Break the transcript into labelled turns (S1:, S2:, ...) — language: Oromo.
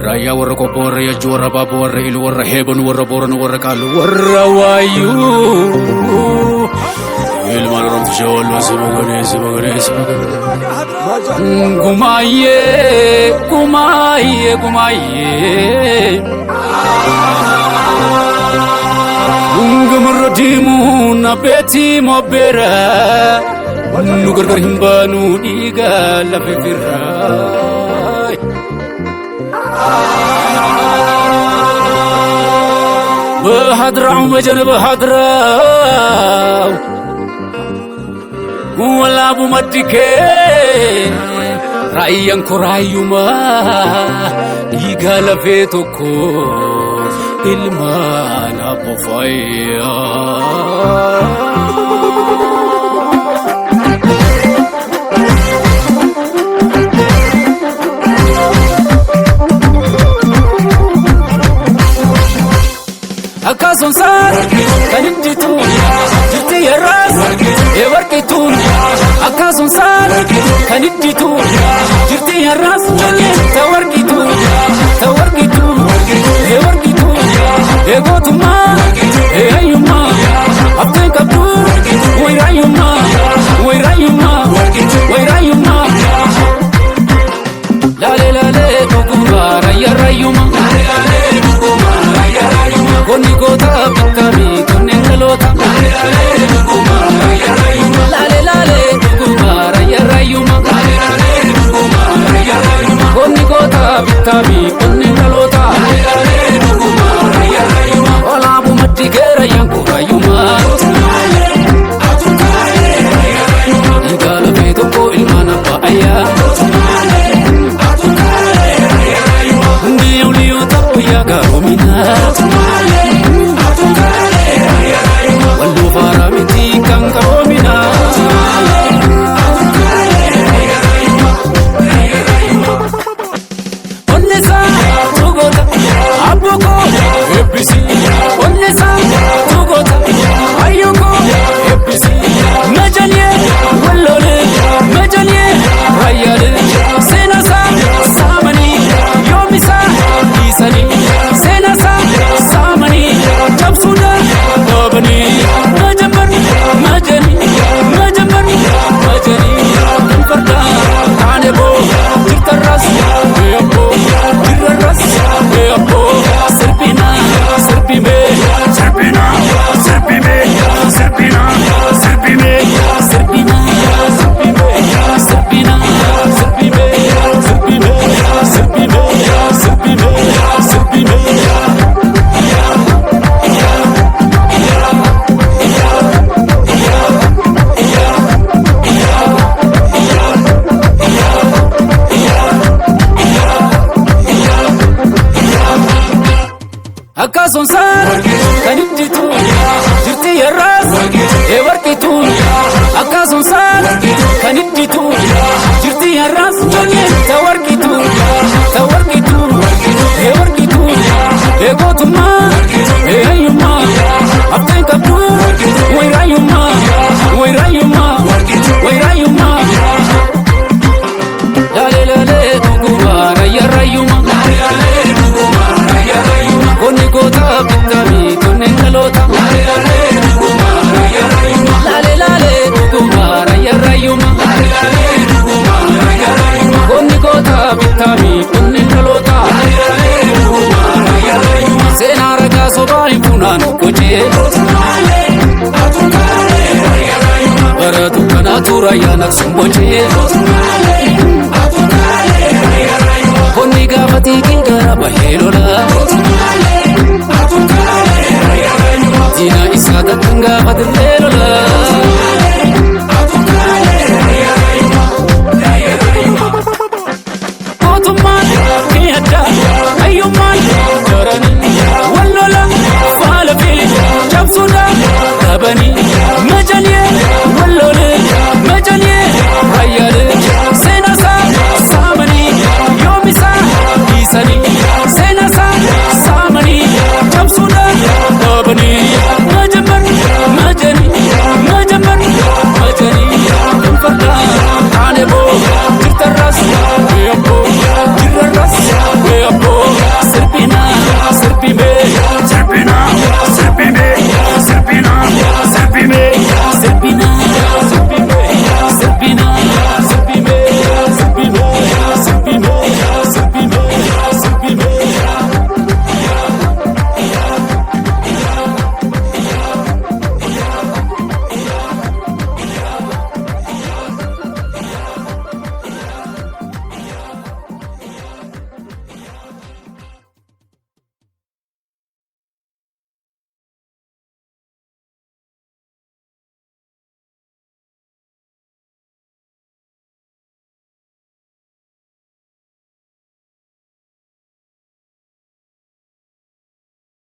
S1: Raya warra kopora ya juara babu warra ilu warra heban warra boran warra kalu warra wayu ilman ram jawlo sebagane gumaye ngumrodimu na beti mobera nugar himbanu diga la fekira بهدرع وجن بهدرع ولا بمدك رأيان كرايوما يقال فيتوكو المال أبو فايا أكاسون سار كنيتون جرتي الراس يوركيتون أكاسون سار كنيتون جرتي الراس توركيتون يوركيتون يغوتما أيوما أبتن كبور ويرايوما لا تكبر يا رايوما Koni kota bitami kone ngalota lale kumara ya rayuma koni kota bitami kone ngalota ola bu matti gera yangu rayuma igala beto ko ilmana pa aya ndiyo liyo tapu ya garomina أكاسون سار كنيتون جرتي الراس يوركيتون أكاسون سار كنيتون جرتي الراس توركيتون يوركيتون يغوتما أيوما أبتن كبور ويرايوما لا تكبر يا رايوما koni kota bitami kone ngalota lale kumara ya rayuma koni kota bitami kone ngalota senara ka sobai punan koje baratu kana tura ya naksumboje koni gafati kingara bahelola Dina isada tanga badlelola